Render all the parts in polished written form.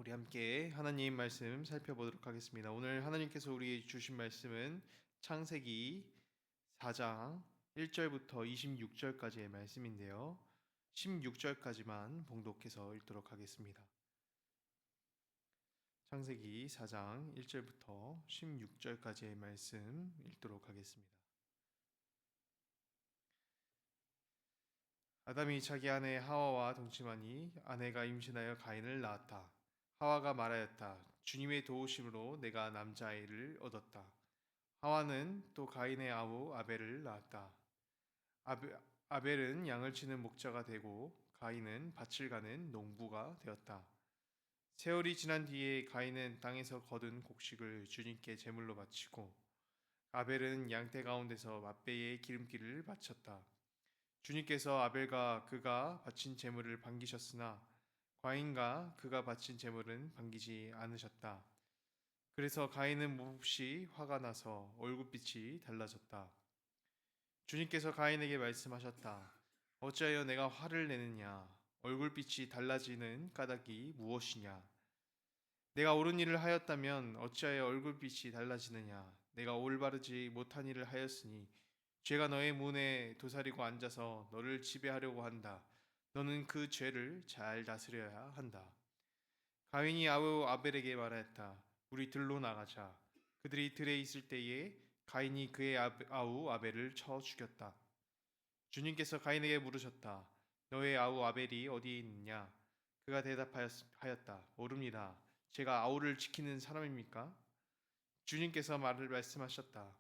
우리 함께 하나님 말씀 살펴보도록 하겠습니다. 오늘 하나님께서 우리 주신 말씀은 창세기 4장 1절부터 26절까지의 말씀인데요. 16절까지만 봉독해서 읽도록 하겠습니다. 창세기 4장 1절부터 16절까지의 말씀 읽도록 하겠습니다. 아담이 자기 아내 하와와 동침하니 아내가 임신하여 가인을 낳았다. 하와가 말하였다. 주님의 도우심으로 내가 남자아이를 얻었다. 하와는 또 가인의 아우 아벨을 낳았다. 아벨은 양을 치는 목자가 되고 가인은 밭을 가는 농부가 되었다. 세월이 지난 뒤에 가인은 땅에서 거둔 곡식을 주님께 제물로 바치고 아벨은 양떼 가운데서 맛배의 기름기를 바쳤다. 주님께서 아벨과 그가 바친 제물을 반기셨으나 가인과 그가 바친 제물은 반기지 않으셨다. 그래서 가인은 몹시 화가 나서 얼굴빛이 달라졌다. 주님께서 가인에게 말씀하셨다. 어찌하여 내가 화를 내느냐? 얼굴빛이 달라지는 까닭이 무엇이냐? 내가 옳은 일을 하였다면 어찌하여 얼굴빛이 달라지느냐? 내가 올바르지 못한 일을 하였으니 죄가 너의 문에 도사리고 앉아서 너를 지배하려고 한다. 너는 그 죄를 잘 다스려야 한다. 가인이 아우 아벨에게 말하였다. 우리 들로 나가자. 그들이 들에 있을 때에 가인이 그의 아우 아벨을 쳐 죽였다. 주님께서 가인에게 물으셨다. 너의 아우 아벨이 어디에 있느냐? 그가 대답하였다. 모릅니다. 제가 아우를 지키는 사람입니까? 주님께서 말씀하셨다.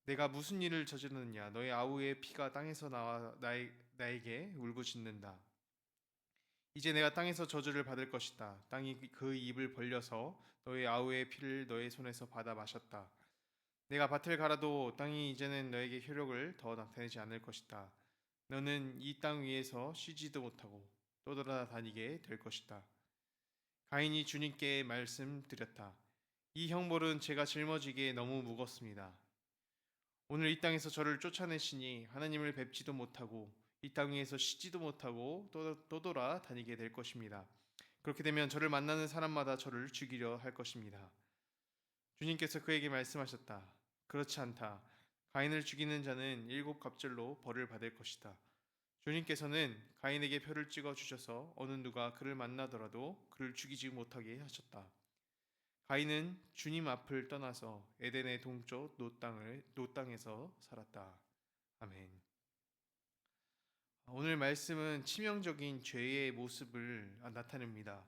내가 무슨 일을 저질렀느냐? 너의 아우의 피가 땅에서 나와 나에게 울부짖는다. 이제 내가 땅에서 저주를 받을 것이다. 땅이 그 입을 벌려서 너의 아우의 피를 너의 손에서 받아 마셨다. 내가 밭을 갈아도 땅이 이제는 너에게 효력을 더 나타내지 않을 것이다. 너는 이 땅 위에서 쉬지도 못하고 떠돌아다니게 될 것이다. 가인이 주님께 말씀드렸다. 이 형벌은 제가 짊어지기에 너무 무겁습니다. 오늘 이 땅에서 저를 쫓아내시니 하나님을 뵙지도 못하고 이 땅 위에서 쉬지도 못하고 떠돌아다니게 될 것입니다. 그렇게 되면 저를 만나는 사람마다 저를 죽이려 할 것입니다. 주님께서 그에게 말씀하셨다. 그렇지 않다. 가인을 죽이는 자는 7갑절로 벌을 받을 것이다. 주님께서는 가인에게 표를 찍어 주셔서 어느 누가 그를 만나더라도 그를 죽이지 못하게 하셨다. 가인은 주님 앞을 떠나서 에덴의 동쪽 노땅에서 살았다. 아멘. 오늘 말씀은 치명적인 죄의 모습을 나타냅니다.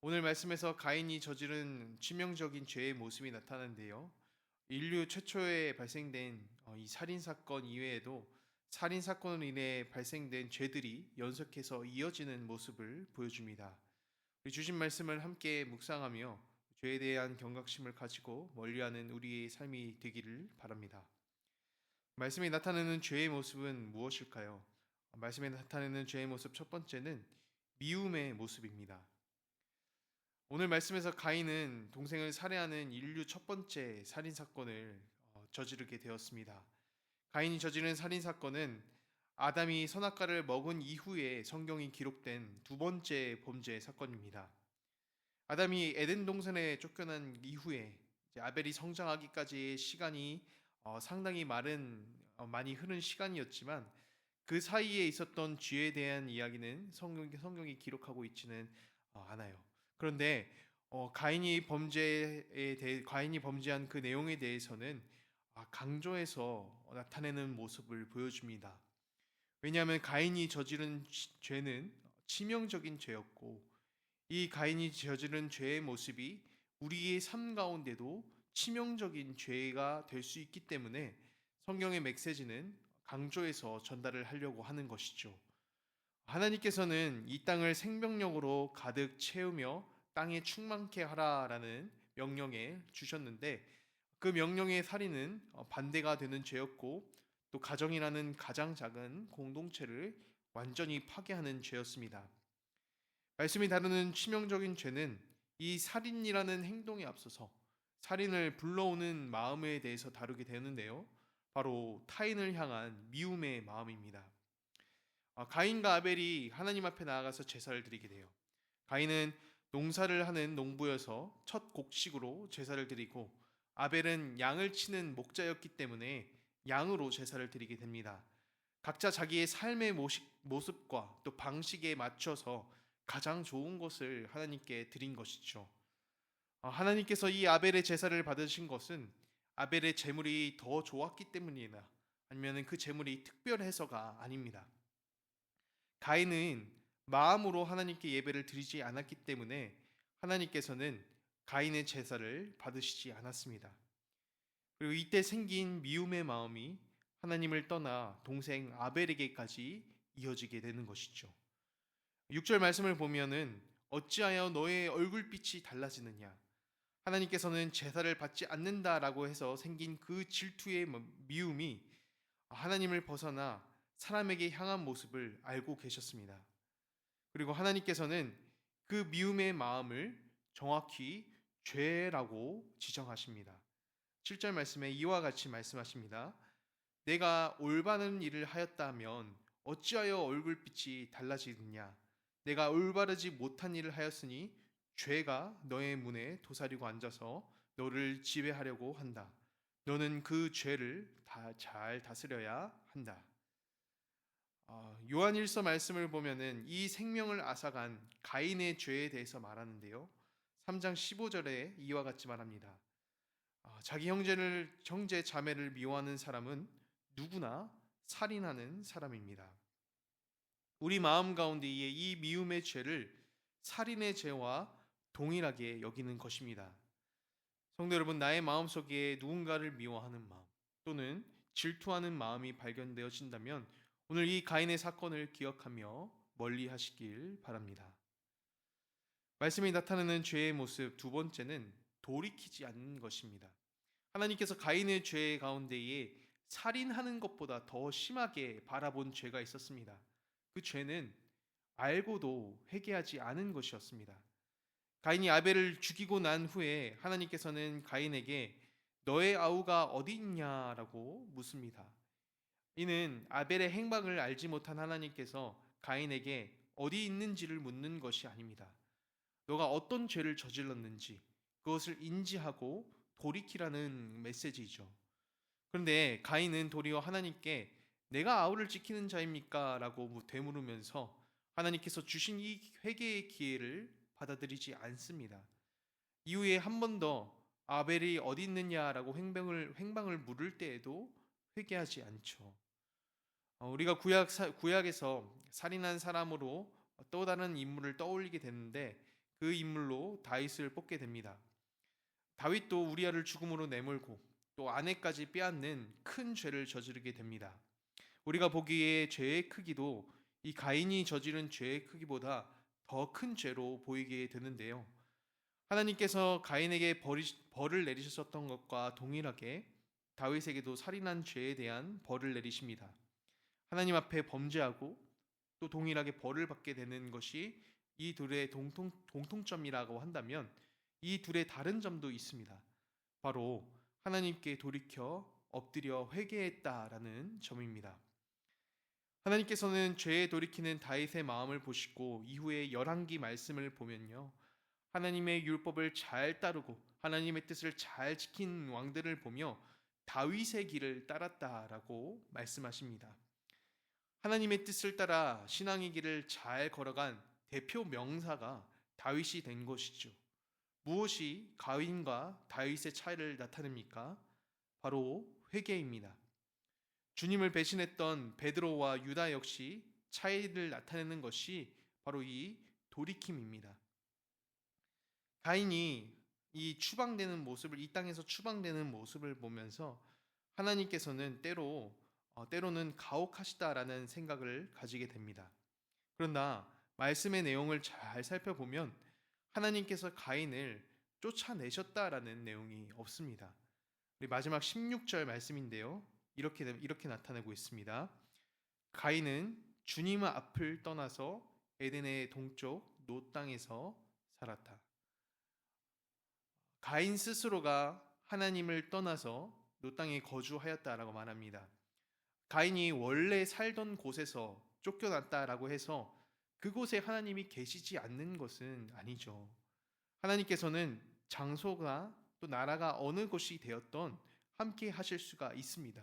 오늘 말씀에서 가인이 저지른 치명적인 죄의 모습이 나타나는데요. 인류 최초에 발생된 이 살인 사건 이외에도 살인 사건으로 인해 발생된 죄들이 연속해서 이어지는 모습을 보여줍니다. 우리 주신 말씀을 함께 묵상하며 죄에 대한 경각심을 가지고 멀리하는 우리의 삶이 되기를 바랍니다. 말씀이 나타내는 죄의 모습은 무엇일까요? 말씀에 나타내는 죄의 모습 첫 번째는 미움의 모습입니다. 오늘 말씀에서 가인은 동생을 살해하는 인류 첫 번째 살인 사건을 저지르게 되었습니다. 가인이 저지른 살인 사건은 아담이 선악과를 먹은 이후에 성경이 기록된 두 번째 범죄 사건입니다. 아담이 에덴 동산에 쫓겨난 이후에 아벨이 성장하기까지의 시간이 상당히 많이 흐른 시간이었지만 그 사이에 있었던 죄에 대한 이야기는 성경이 기록하고 있지는 않아요. 그런데 가인이 범죄한 그 내용에 대해서는 강조해서 나타내는 모습을 보여줍니다. 왜냐하면 가인이 저지른 죄는 치명적인 죄였고 이 가인이 저지른 죄의 모습이 우리의 삶 가운데도 치명적인 죄가 될 수 있기 때문에 성경의 메시지는 강조해서 전달을 하려고 하는 것이죠. 하나님께서는 이 땅을 생명력으로 가득 채우며 땅에 충만케 하라라는 명령에 주셨는데 그 명령의 살인은 반대가 되는 죄였고 또 가정이라는 가장 작은 공동체를 완전히 파괴하는 죄였습니다. 말씀이 다루는 치명적인 죄는 이 살인이라는 행동에 앞서서 살인을 불러오는 마음에 대해서 다루게 되는데요. 바로 타인을 향한 미움의 마음입니다. 가인과 아벨이 하나님 앞에 나아가서 제사를 드리게 돼요. 가인은 농사를 하는 농부여서 첫 곡식으로 제사를 드리고, 아벨은 양을 치는 목자였기 때문에 양으로 제사를 드리게 됩니다. 각자 자기의 삶의 모습과 또 방식에 맞춰서 가장 좋은 것을 하나님께 드린 것이죠. 하나님께서 이 아벨의 제사를 받으신 것은 아벨의 제물이 더 좋았기 때문이나 아니면 그 제물이 특별해서가 아닙니다. 가인은 마음으로 하나님께 예배를 드리지 않았기 때문에 하나님께서는 가인의 제사를 받으시지 않았습니다. 그리고 이때 생긴 미움의 마음이 하나님을 떠나 동생 아벨에게까지 이어지게 되는 것이죠. 6절 말씀을 보면은 어찌하여 너의 얼굴빛이 달라지느냐, 하나님께서는 제사를 받지 않는다라고 해서 생긴 그 질투의 미움이 하나님을 벗어나 사람에게 향한 모습을 알고 계셨습니다. 그리고 하나님께서는 그 미움의 마음을 정확히 죄라고 지정하십니다. 7절 말씀에 이와 같이 말씀하십니다. 내가 올바른 일을 하였다면 어찌하여 얼굴빛이 달라지느냐, 내가 올바르지 못한 일을 하였으니 죄가 너의 문에 도사리고 앉아서 너를 지배하려고 한다. 너는 그 죄를 다 잘 다스려야 한다. 요한일서 말씀을 보면은 이 생명을 앗아간 가인의 죄에 대해서 말하는데요. 3장 15절에 이와 같이 말합니다. 자기 형제 자매를 미워하는 사람은 누구나 살인하는 사람입니다. 우리 마음 가운데에 이 미움의 죄를 살인의 죄와 동일하게 여기는 것입니다. 성도 여러분, 나의 마음속에 누군가를 미워하는 마음 또는 질투하는 마음이 발견되어진다면 오늘 이 가인의 사건을 기억하며 멀리 하시길 바랍니다. 말씀이 나타내는 죄의 모습 두 번째는 돌이키지 않는 것입니다. 하나님께서 가인의 죄 가운데에 살인하는 것보다 더 심하게 바라본 죄가 있었습니다. 그 죄는 알고도 회개하지 않은 것이었습니다. 가인이 아벨을 죽이고 난 후에 하나님께서는 가인에게 너의 아우가 어디 있냐라고 묻습니다. 이는 아벨의 행방을 알지 못한 하나님께서 가인에게 어디 있는지를 묻는 것이 아닙니다. 너가 어떤 죄를 저질렀는지 그것을 인지하고 돌이키라는 메시지죠. 그런데 가인은 도리어 하나님께 내가 아우를 지키는 자입니까? 라고 되물으면서 하나님께서 주신 이 회개의 기회를 받아들이지 않습니다. 이후에 한 번 더 아벨이 어디 있느냐라고 행방을 물을 때에도 회개하지 않죠. 우리가 구약에서 살인한 사람으로 또 다른 인물을 떠올리게 되는데 그 인물로 다윗을 뽑게 됩니다. 다윗도 우리아를 죽음으로 내몰고 또 아내까지 빼앗는 큰 죄를 저지르게 됩니다. 우리가 보기에 죄의 크기도 이 가인이 저지른 죄의 크기보다 더 큰 죄로 보이게 되는데요. 하나님께서 가인에게 벌을 내리셨던 것과 동일하게 다윗에게도 살인한 죄에 대한 벌을 내리십니다. 하나님 앞에 범죄하고 또 동일하게 벌을 받게 되는 것이 이 둘의 공통점이라고 한다면 이 둘의 다른 점도 있습니다. 바로 하나님께 돌이켜 엎드려 회개했다라는 점입니다. 하나님께서는 죄에 돌이키는 다윗의 마음을 보시고 이후에 열왕기 말씀을 보면요, 하나님의 율법을 잘 따르고 하나님의 뜻을 잘 지킨 왕들을 보며 다윗의 길을 따랐다라고 말씀하십니다. 하나님의 뜻을 따라 신앙의 길을 잘 걸어간 대표 명사가 다윗이 된 것이죠. 무엇이 가인과 다윗의 차이를 나타냅니까? 바로 회개입니다. 주님을 배신했던 베드로와 유다 역시 차이를 나타내는 것이 바로 이 돌이킴입니다. 가인이 이 땅에서 추방되는 모습을 보면서 하나님께서는 때로는 가혹하시다라는 생각을 가지게 됩니다. 그러나 말씀의 내용을 잘 살펴보면 하나님께서 가인을 쫓아내셨다라는 내용이 없습니다. 우리 마지막 16절 말씀인데요. 이렇게 나타내고 있습니다. 가인은 주님 앞을 떠나서 에덴의 동쪽 노 땅에서 살았다. 가인 스스로가 하나님을 떠나서 노 땅에 거주하였다라고 말합니다. 가인이 원래 살던 곳에서 쫓겨났다라고 해서 그곳에 하나님이 계시지 않는 것은 아니죠. 하나님께서는 장소가 또 나라가 어느 곳이 되었던 함께 하실 수가 있습니다.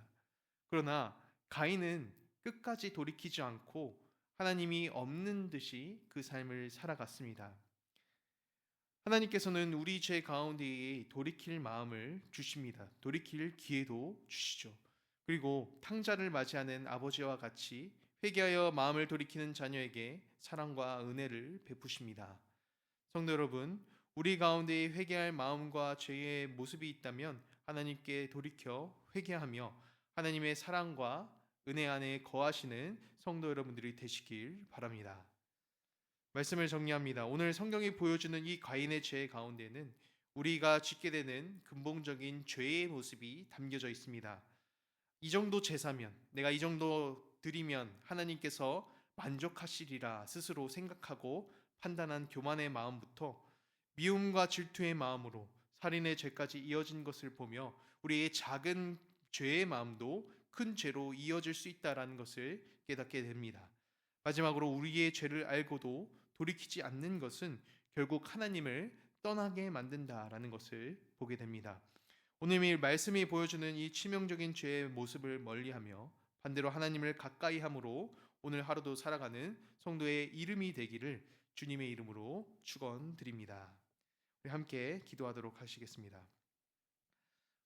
그러나 가인은 끝까지 돌이키지 않고 하나님이 없는 듯이 그 삶을 살아갔습니다. 하나님께서는 우리 죄 가운데에 돌이킬 마음을 주십니다. 돌이킬 기회도 주시죠. 그리고 탕자를 맞이하는 아버지와 같이 회개하여 마음을 돌이키는 자녀에게 사랑과 은혜를 베푸십니다. 성도 여러분, 우리 가운데에 회개할 마음과 죄의 모습이 있다면 하나님께 돌이켜 회개하며 하나님의 사랑과 은혜 안에 거하시는 성도 여러분들이 되시길 바랍니다. 말씀을 정리합니다. 오늘 성경이 보여주는 이 가인의 죄 가운데는 우리가 짓게 되는 근본적인 죄의 모습이 담겨져 있습니다. 이 정도 제사면, 내가 이 정도 드리면 하나님께서 만족하시리라 스스로 생각하고 판단한 교만의 마음부터 미움과 질투의 마음으로 살인의 죄까지 이어진 것을 보며 우리의 작은 죄의 마음도 큰 죄로 이어질 수 있다는 것을 깨닫게 됩니다. 마지막으로 우리의 죄를 알고도 돌이키지 않는 것은 결국 하나님을 떠나게 만든다라는 것을 보게 됩니다. 오늘 이 말씀이 보여주는 이 치명적인 죄의 모습을 멀리하며 반대로 하나님을 가까이 함으로 오늘 하루도 살아가는 성도의 이름이 되기를 주님의 이름으로 축원드립니다. 우리 함께 기도하도록 하시겠습니다.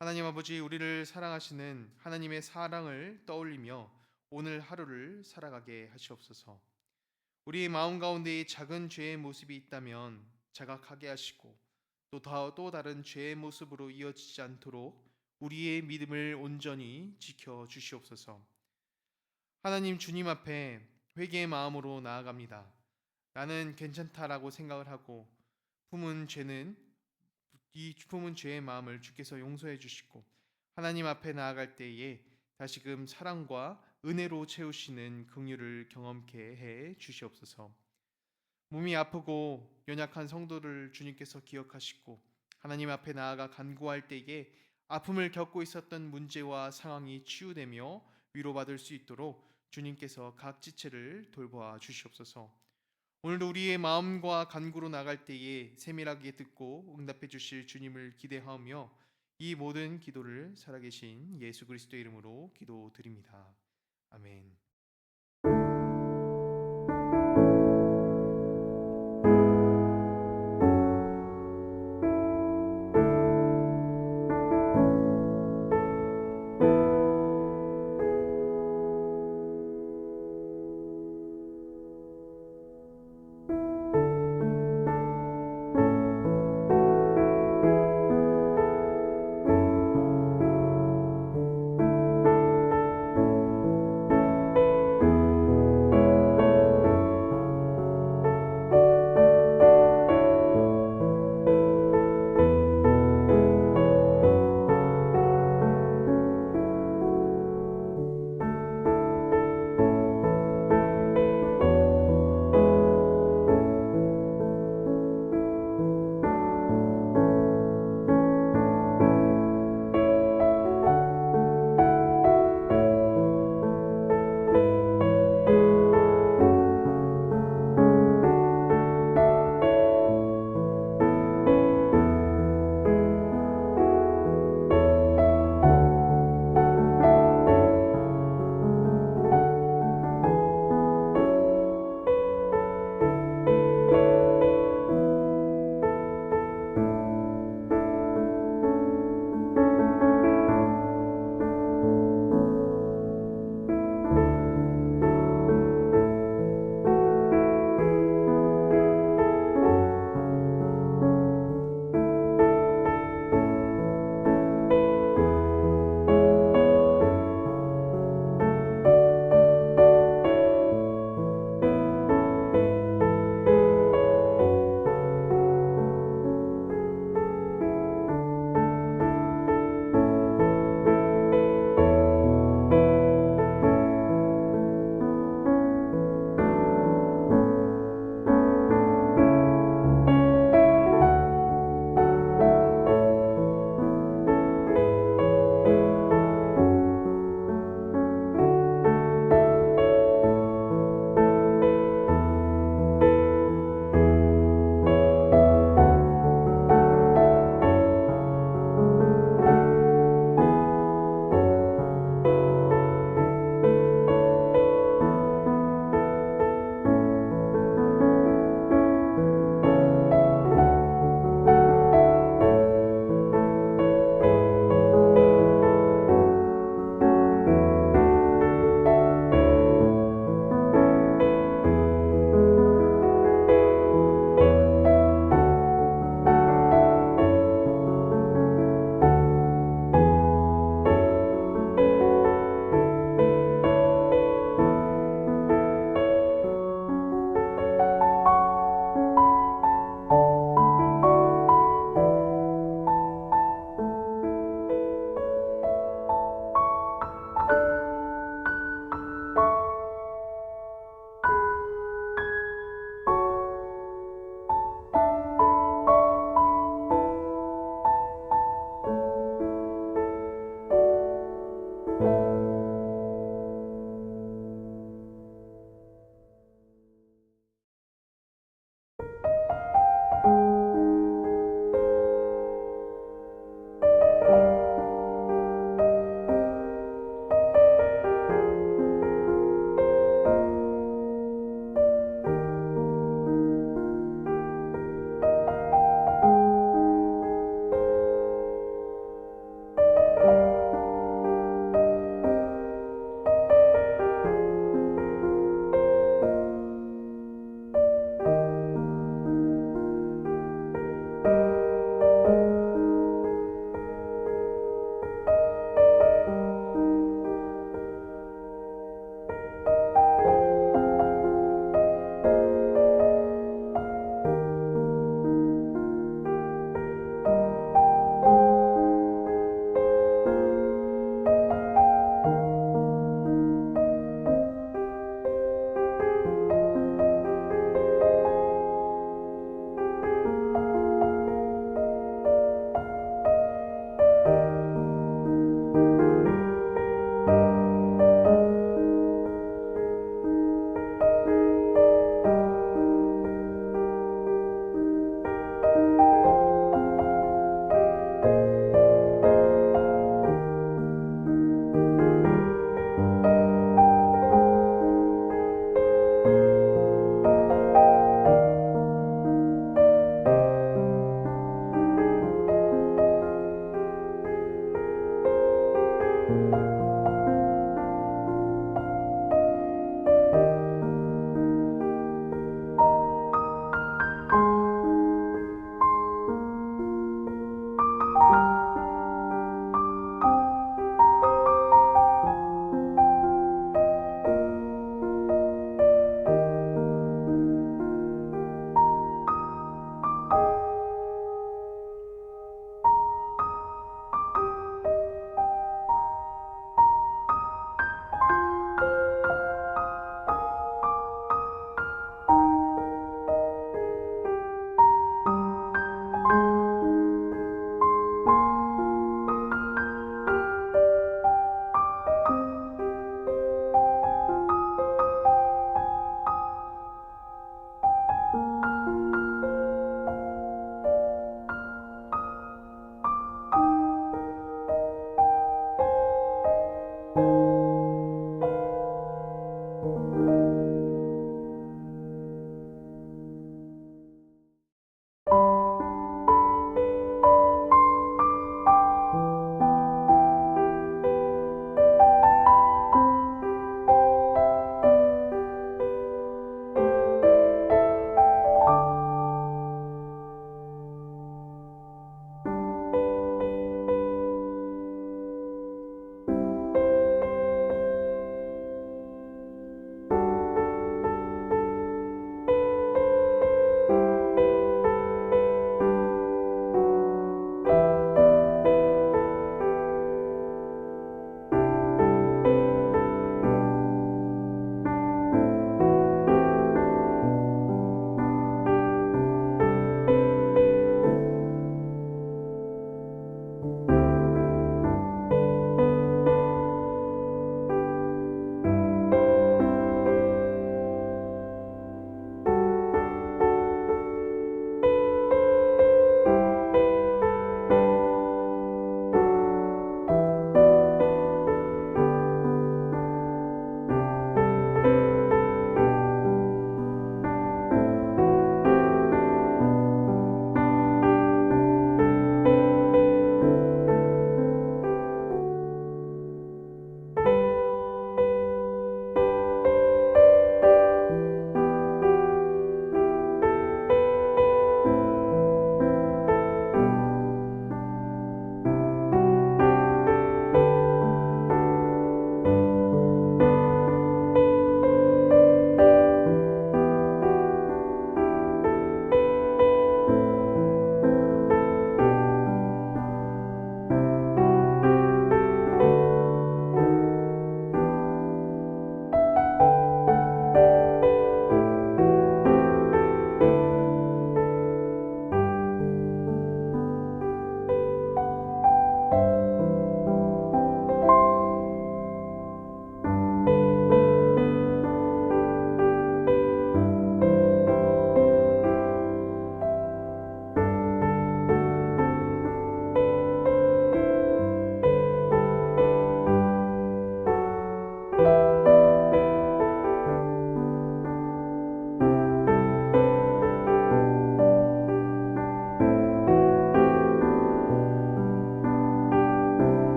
하나님 아버지, 우리를 사랑하시는 하나님의 사랑을 떠올리며 오늘 하루를 살아가게 하시옵소서. 우리의 마음 가운데 작은 죄의 모습이 있다면 자각하게 하시고 또 다른 죄의 모습으로 이어지지 않도록 우리의 믿음을 온전히 지켜 주시옵소서. 하나님, 주님 앞에 회개의 마음으로 나아갑니다. 나는 괜찮다라고 생각을 하고 품은 죄의 마음을 주께서 용서해 주시고 하나님 앞에 나아갈 때에 다시금 사랑과 은혜로 채우시는 긍휼을 경험케 해 주시옵소서. 몸이 아프고 연약한 성도를 주님께서 기억하시고 하나님 앞에 나아가 간구할 때에 아픔을 겪고 있었던 문제와 상황이 치유되며 위로받을 수 있도록 주님께서 각 지체를 돌보아 주시옵소서. 오늘도 우리의 마음과 간구로 나갈 때에 세밀하게 듣고 응답해 주실 주님을 기대하며 이 모든 기도를 살아계신 예수 그리스도의 이름으로 기도드립니다. 아멘.